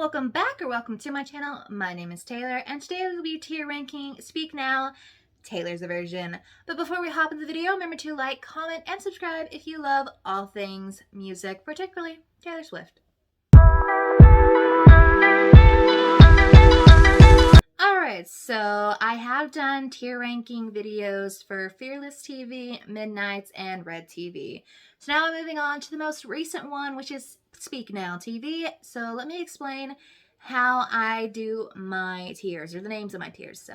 welcome back or welcome to my channel. My name is Taylor and today we'll be tier ranking Speak Now, Taylor's version. But before we hop into the video, remember to like, comment, and subscribe if you love all things music, particularly Taylor Swift. Alright, so I have done tier ranking videos for Fearless TV, Midnights, and Red TV. So now I'm moving on to the most recent one, which is Speak Now TV. So let me explain how I do my tiers, or the names of my tiers. So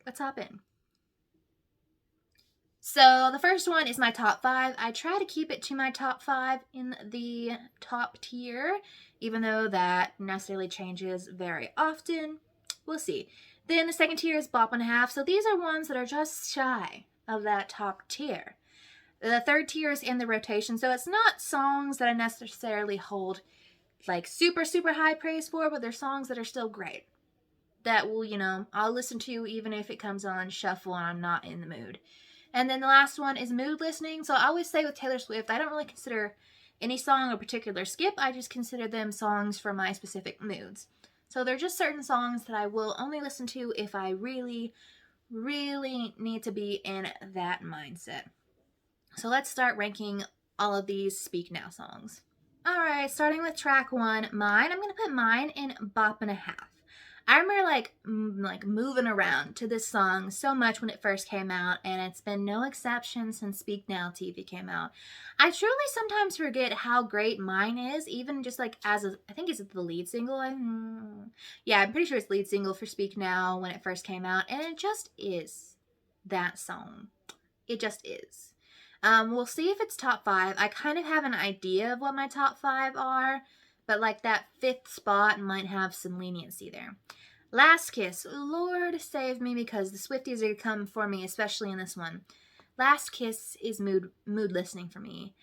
let's hop in. So the first one is my top 5. I try to keep it to my top 5 in the top tier, even though that necessarily changes very often. We'll see. Then the second tier is Bop and a Half. So these are ones that are just shy of that top tier. The third tier is in the rotation. So it's not songs that I necessarily hold like super high praise for, but they're songs that are still great. That will, I'll listen to even if it comes on shuffle and I'm not in the mood. And then the last one is mood listening. So I always say with Taylor Swift, I don't really consider any song a particular skip. I just consider them songs for my specific moods. So they're just certain songs that I will only listen to if I really need to be in that mindset. So let's start ranking all of these Speak Now songs. Alright, starting with track 1, Mine. I'm going to put Mine in Bop and a Half. I remember like moving around to this song so much when it first came out, and it's been no exception since Speak Now TV came out. I truly sometimes forget how great Mine is, even just like as a, I think it's the lead single. Yeah, I'm pretty sure it's lead single for Speak Now when it first came out, and it just is that song. It just is. We'll see if it's top 5. I kind of have an idea of what my top 5 are, but like that 5th spot might have some leniency there. Last Kiss. Lord save me, because the Swifties are going to come for me, especially in this one. Last Kiss is mood listening for me.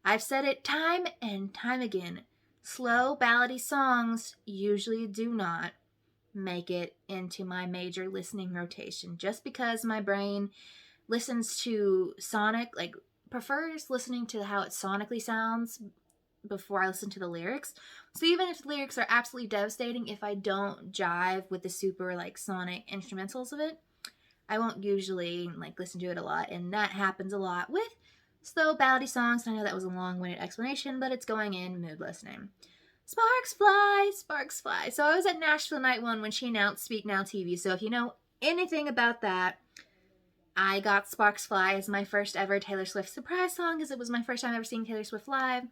I've said it time and time again. Slow, ballady songs usually do not make it into my major listening rotation, just because my brain listens to prefers listening to how it sonically sounds before I listen to the lyrics. So even if the lyrics are absolutely devastating, if I don't jive with the super sonic instrumentals of it, I won't usually listen to it a lot. And that happens a lot with slow ballady songs. I know that was a long-winded explanation, but it's going in mood listening. Sparks Fly, Sparks Fly. So I was at Nashville Night 1 when she announced Speak Now TV. So if you know anything about that, I got Sparks Fly as my first ever Taylor Swift surprise song, because it was my first time ever seeing Taylor Swift live.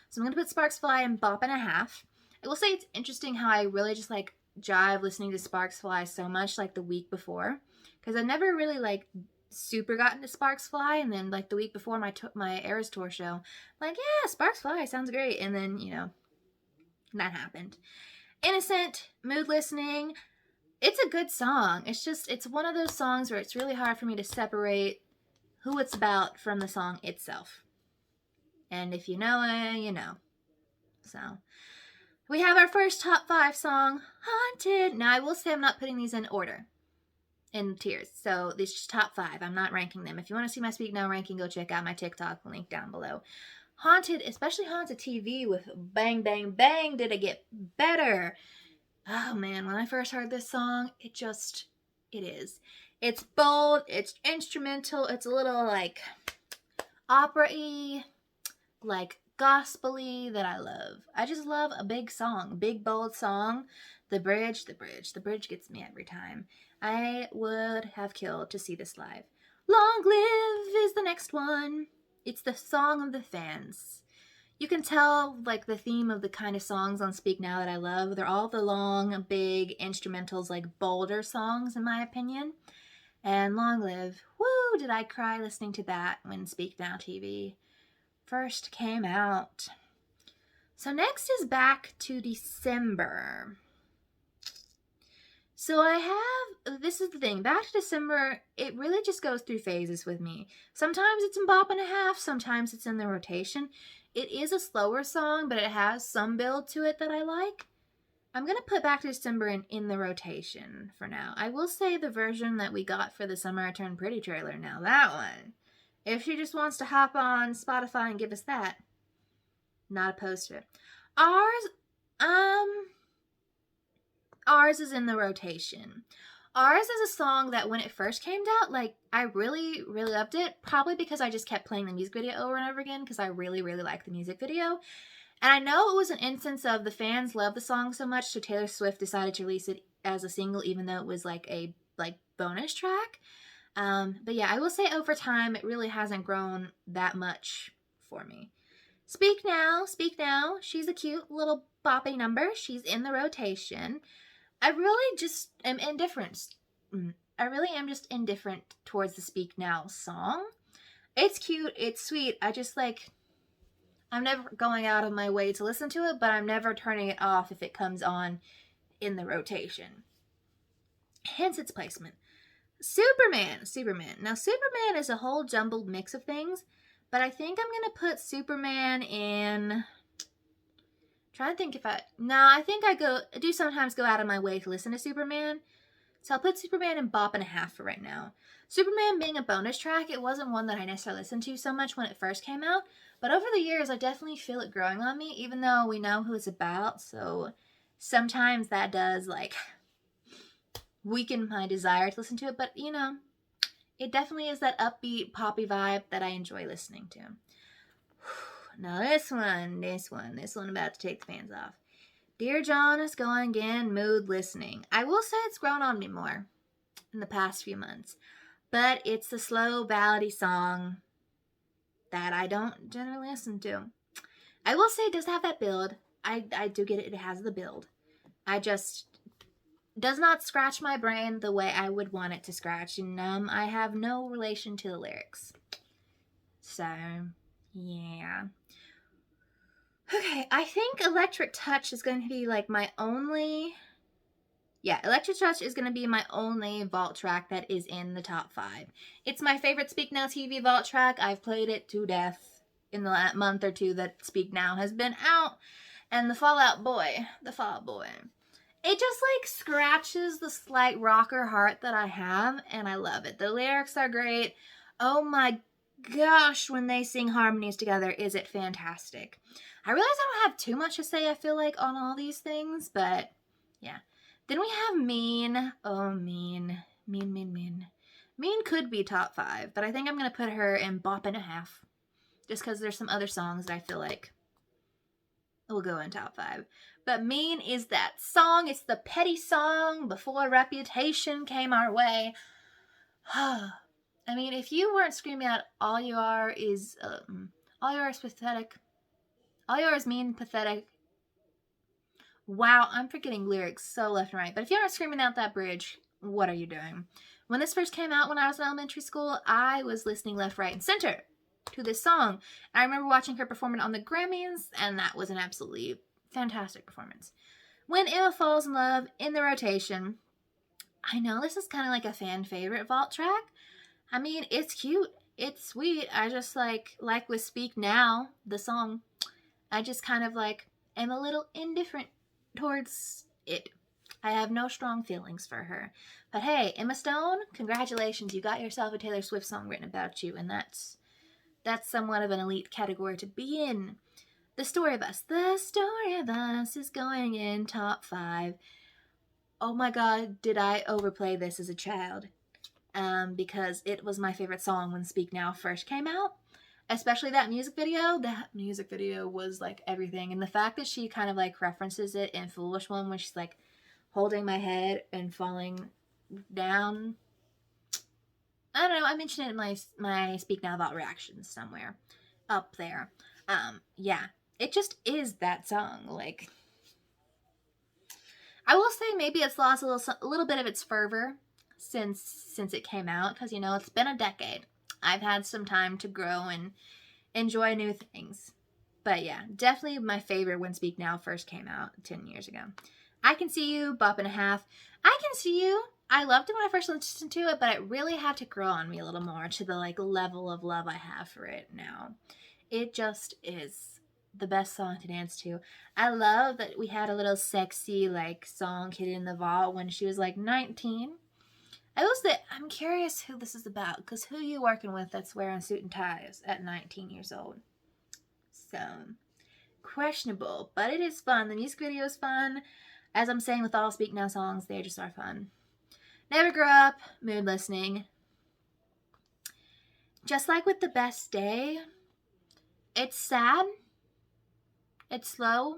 So I'm going to put Sparks Fly in Bop and a Half. I will say it's interesting how I really just jive listening to Sparks Fly so much the week before. Because I never really super got into Sparks Fly, and then the week before my Eras Tour show, yeah, Sparks Fly sounds great. And then, that happened. Innocent, mood listening. It's a good song. It's one of those songs where it's really hard for me to separate who it's about from the song itself. And if you know it, you know. So, we have our first top 5 song, Haunted. Now, I will say I'm not putting these in order, in tiers. So, these are just top 5. I'm not ranking them. If you want to see my Speak Now ranking, go check out my TikTok link down below. Haunted, especially Haunted TV with Bang Bang Bang, did it get better. Oh man, when I first heard this song, it is. It's bold, it's instrumental, it's a little opera-y, gospel-y that I love. I just love a big song, a big bold song. The bridge gets me every time. I would have killed to see this live. Long Live is the next one. It's the song of the fans. You can tell the theme of the kind of songs on Speak Now that I love. They're all the long, big instrumentals, bolder songs in my opinion. And Long Live, woo, did I cry listening to that when Speak Now TV first came out. So next is Back to December. So this is the thing, Back to December, it really just goes through phases with me. Sometimes it's in Bop and a Half, sometimes it's in the rotation. It is a slower song, but it has some build to it that I like. I'm going to put Back to December in the rotation for now. I will say the version that we got for the Summer I Turned Pretty trailer, now that one, if she just wants to hop on Spotify and give us that, not opposed to it. Ours, Ours is in the rotation. Ours is a song that when it first came out, like, I really, really loved it. Probably because I just kept playing the music video over and over again because I really, really liked the music video. And I know it was an instance of the fans loved the song so much, so Taylor Swift decided to release it as a single, even though it was like a bonus track. But yeah, I will say over time, it really hasn't grown that much for me. Speak Now, Speak Now. She's a cute little boppy number. She's in the rotation. I really just am indifferent. I really am just indifferent towards the Speak Now song. It's cute. It's sweet. I just I'm never going out of my way to listen to it, but I'm never turning it off if it comes on in the rotation. Hence its placement. Superman. Now, Superman is a whole jumbled mix of things, but I think I'm going to put Superman in... I think I do sometimes go out of my way to listen to Superman. So I'll put Superman in Bop and a Half for right now. Superman being a bonus track, it wasn't one that I necessarily listened to so much when it first came out. But over the years, I definitely feel it growing on me, even though we know who it's about. So sometimes that does, weaken my desire to listen to it. But, it definitely is that upbeat, poppy vibe that I enjoy listening to. Now this one about to take the fans off. Dear John is going again, mood listening. I will say it's grown on me more in the past few months. But it's the slow, ballady song that I don't generally listen to. I will say it does have that build. I do get it. It has the build. I just... does not scratch my brain the way I would want it to scratch. And I have no relation to the lyrics. So, yeah. Okay, I think Electric Touch is going to be my only... Yeah, Electric Touch is going to be my only vault track that is in the top 5. It's my favorite Speak Now TV vault track. I've played it to death in the last month or two that Speak Now has been out. And the Fall Out Boy. It just scratches the slight rocker heart that I have, and I love it. The lyrics are great. Oh my gosh, when they sing harmonies together, is it fantastic. I realize I don't have too much to say, I feel like, on all these things, but yeah. Then we have Mean. Oh, Mean. Mean could be top 5, but I think I'm going to put her in Bop and a Half, just because there's some other songs that I feel like will go in top 5. But Mean is that song. It's the petty song before Reputation came our way. I mean, if you weren't screaming out, all you are is pathetic. All you are is mean, pathetic. Wow, I'm forgetting lyrics so left and right. But if you aren't screaming out that bridge, what are you doing? When this first came out when I was in elementary school, I was listening left, right, and center to this song. I remember watching her perform it on the Grammys, and that was an absolutely fantastic performance. When Emma Falls in Love, in the rotation. I know this is kind of like a fan favorite vault track. I mean, it's cute. It's sweet. I just like with Speak Now, the song, I just kind of am a little indifferent towards it. I have no strong feelings for her. But hey, Emma Stone, congratulations. You got yourself a Taylor Swift song written about you, and that's somewhat of an elite category to be in. The Story of Us. The Story of Us is going in top 5. Oh my god, did I overplay this as a child? Because it was my favorite song when Speak Now first came out. Especially that music video. That music video was everything. And the fact that she kind of references it in Foolish One when she's holding my head and falling down. I don't know. I mentioned it in my Speak Now about reactions somewhere up there. Yeah. It just is that song. I will say maybe it's lost a little bit of its fervor since it came out. Because, it's been a decade. I've had some time to grow and enjoy new things. But yeah, definitely my favorite when Speak Now first came out 10 years ago. I Can See You, Bop and a Half. I Can See You. I loved it when I first listened to it, but it really had to grow on me a little more to the level of love I have for it now. It just is the best song to dance to. I love that we had a little sexy song hidden in the vault when she was 19. I'm curious who this is about, because who you working with that's wearing suit and ties at 19 years old? So, questionable, but it is fun. The music video is fun. As I'm saying with all Speak Now songs, they just are fun. Never Grew Up, mood listening. Just like with The Best Day, it's sad, it's slow,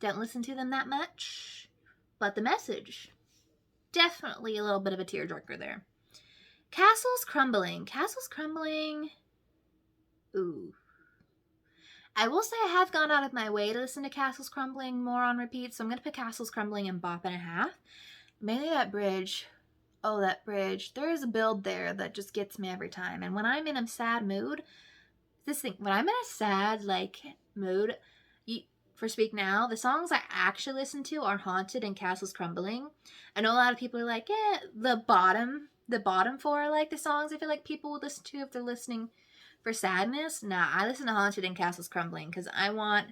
don't listen to them that much, but the message, definitely a little bit of a tearjerker there. Castles Crumbling. Castles Crumbling, ooh. I will say I have gone out of my way to listen to Castles Crumbling more on repeat, so I'm going to put Castles Crumbling and Bop and a Half. Mainly that bridge. Oh, that bridge. There is a build there that just gets me every time. And when I'm in a sad mood, when I'm in a sad, like, mood, for Speak Now, the songs I actually listen to are Haunted and Castles Crumbling. I know a lot of people are like, yeah, the bottom 4 are like the songs I feel like people would listen to if they're listening for sadness. Nah, I listen to Haunted and Castles Crumbling because I want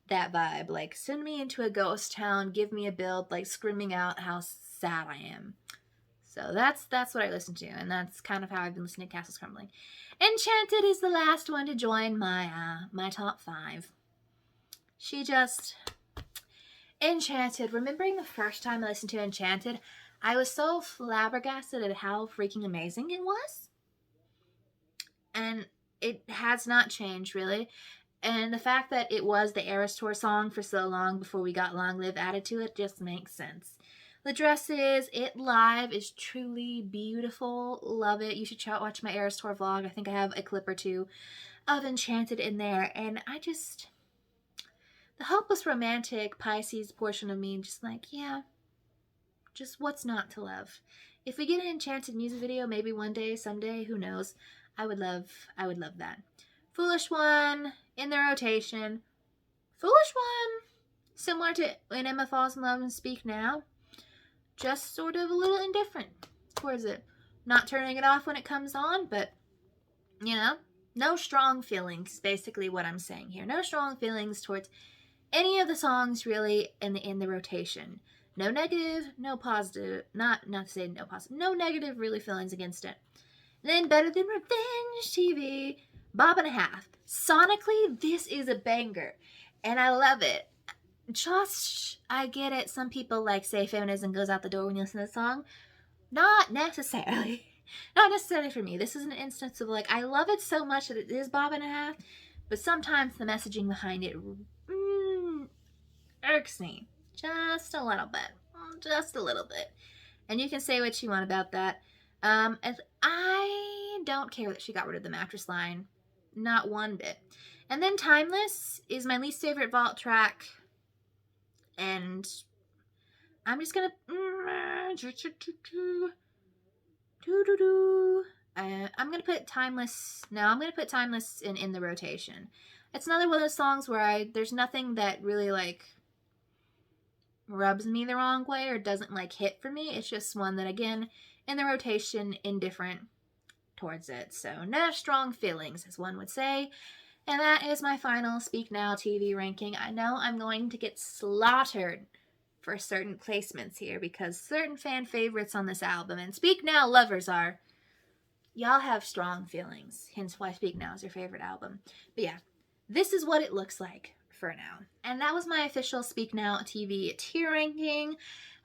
that vibe. Like, send me into a ghost town, give me a build, like, screaming out how sad I am. So that's what I listen to, and that's kind of how I've been listening to Castles Crumbling. Enchanted is the last one to join my top 5. She just... Enchanted. Remembering the first time I listened to Enchanted, I was so flabbergasted at how freaking amazing it was. And it has not changed, really. And the fact that it was the Eras Tour song for so long before we got Long Live added to it just makes sense. The dresses, it live is truly beautiful. Love it. You should watch my Eras Tour vlog. I think I have a clip or 2 of Enchanted in there. And I just... The hopeless romantic Pisces portion of me just like, yeah, just what's not to love? If we get an Enchanted music video, maybe one day, someday, who knows? I would love that. Foolish One, in the rotation. Foolish One, similar to When Emma Falls in Love and Speak Now, just sort of a little indifferent towards it. Not turning it off when it comes on, but, you know, no strong feelings, basically what I'm saying here. No strong feelings towards any of the songs really in the rotation. No negative, no positive, not to say no positive, no negative really feelings against it. And then Better Than Revenge TV, Bob and a Half. Sonically, this is a banger, and I love it. Just, I get it, some people like say feminism goes out the door when you listen to the song. Not necessarily. Not necessarily for me. This is an instance of like, I love it so much that it is Bob and a Half, but sometimes the messaging behind it irks me just a little bit. And you can say what you want about that. I don't care that she got rid of the mattress line, not one bit. And then Timeless is my least favorite vault track, and I'm just gonna I'm gonna put Timeless. No, I'm gonna put Timeless in the rotation. It's another one of those songs where there's nothing that really like rubs me the wrong way or doesn't like hit for me. It's just one that, again, in the rotation, indifferent towards it. So no strong feelings, as one would say. And that is my final Speak Now TV ranking. I know I'm going to get slaughtered for certain placements here because certain fan favorites on this album, and Speak Now lovers y'all have strong feelings, hence why Speak Now is your favorite album. But yeah, this is what it looks like for now. And that was my official Speak Now TV tier ranking.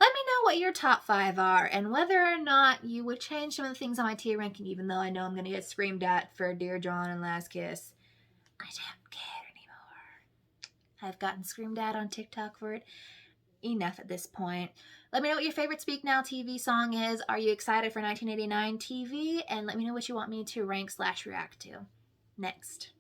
Let me know what your top 5 are and whether or not you would change some of the things on my tier ranking, even though I know I'm going to get screamed at for Dear John and Last Kiss. I don't care anymore. I've gotten screamed at on TikTok for it. Enough at this point. Let me know what your favorite Speak Now TV song is. Are you excited for 1989 TV? And let me know what you want me to rank / react to next.